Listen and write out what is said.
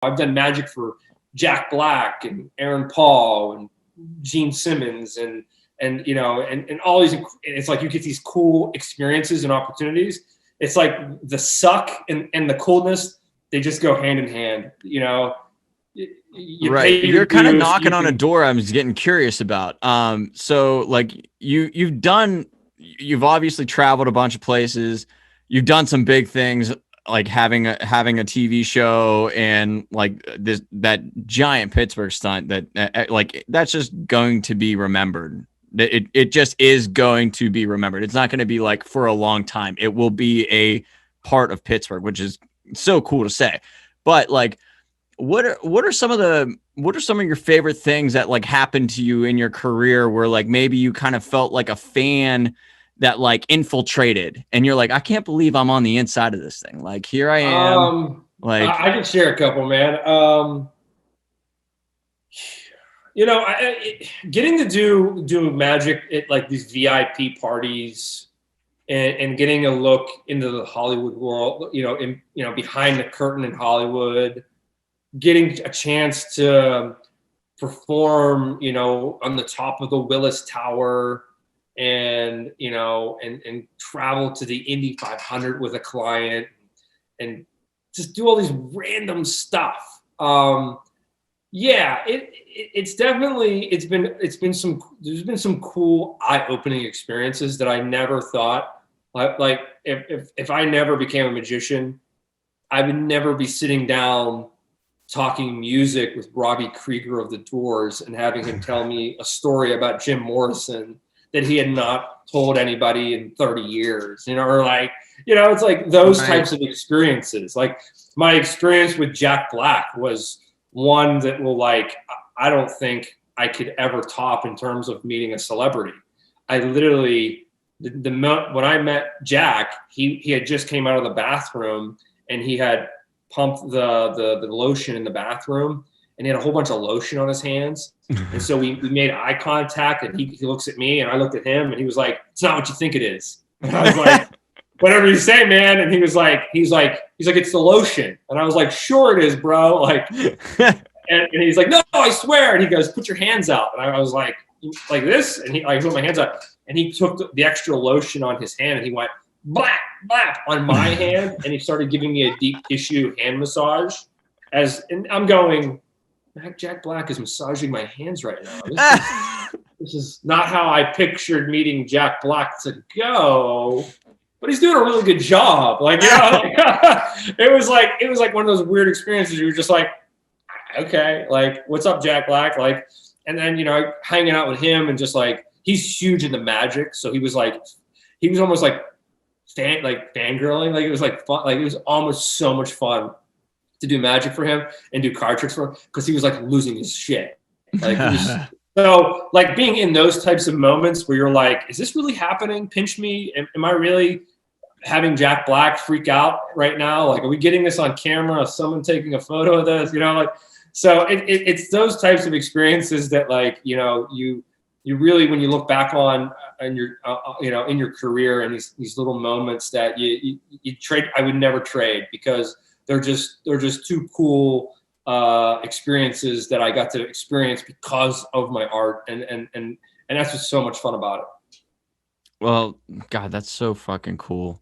I've done magic for Jack Black and Aaron Paul and Gene Simmons and you know and all these. It's like you get these cool experiences and opportunities. It's like the suck and the coolness, they just go hand in hand. You know, Right. You're kind of knocking on a door I'm just getting curious about. So like you've obviously traveled a bunch of places. You've done some big things like having a TV show and like that giant Pittsburgh stunt that like that's just going to be remembered. It just is going to be remembered. It's not going to be like for a long time. It will be a part of Pittsburgh, which is so cool to say. But like what are some of your favorite things that like happened to you in your career where like maybe you kind of felt like a fan that like infiltrated and you're like, I can't believe I'm on the inside of this thing. Like here I am. Like I can share a couple, man. You know, getting to do magic at like these VIP parties and getting a look into the Hollywood world, you know, behind the curtain in Hollywood, getting a chance to perform, you know, on the top of the Willis Tower and, you know, and travel to the Indy 500 with a client and just do all these random stuff. Yeah, it's definitely, there's been some cool eye-opening experiences that I never thought, like if I never became a magician, I would never be sitting down talking music with Robbie Krieger of the Doors and having him tell me a story about Jim Morrison that he had not told anybody in 30 years, you know, or like, you know, it's like those types of experiences. Like my experience with Jack Black was one that will like, I don't think I could ever top in terms of meeting a celebrity. I literally, when I met Jack, he had just came out of the bathroom and he had pumped the lotion in the bathroom and he had a whole bunch of lotion on his hands. And so we made eye contact and he looks at me and I looked at him and he was like, it's not what you think it is. And I was like, whatever you say, man. And he's like, it's the lotion. And I was like, sure it is, bro. Like, and he's like, no, I swear. And he goes, put your hands out. And I was like this. And he put my hands out and he took the extra lotion on his hand and he went, blap, blap on my hand. And he started giving me a deep tissue hand massage and I'm going, Jack Black is massaging my hands right now. This is not how I pictured meeting Jack Black to go, but he's doing a really good job. Like, you know, it was like one of those weird experiences. You were just like, okay, like, what's up, Jack Black? Like, and then, you know, hanging out with him and just like, he's huge into magic. So he was almost like fangirling. Like, it was like fun. Like, it was almost so much fun to do magic for him and do card tricks for him because he was like losing his shit. Like, so like being in those types of moments where you're like, is this really happening? Pinch me. Am I really having Jack Black freak out right now? Like, are we getting this on camera? Is someone taking a photo of this? You know, like, so it's those types of experiences that like, you know, you really, when you look back on in your, you know, in your career and these little moments that you trade, I would never trade because they're just too cool experiences that I got to experience because of my art, and that's just so much fun about it. Well, God, that's so fucking cool.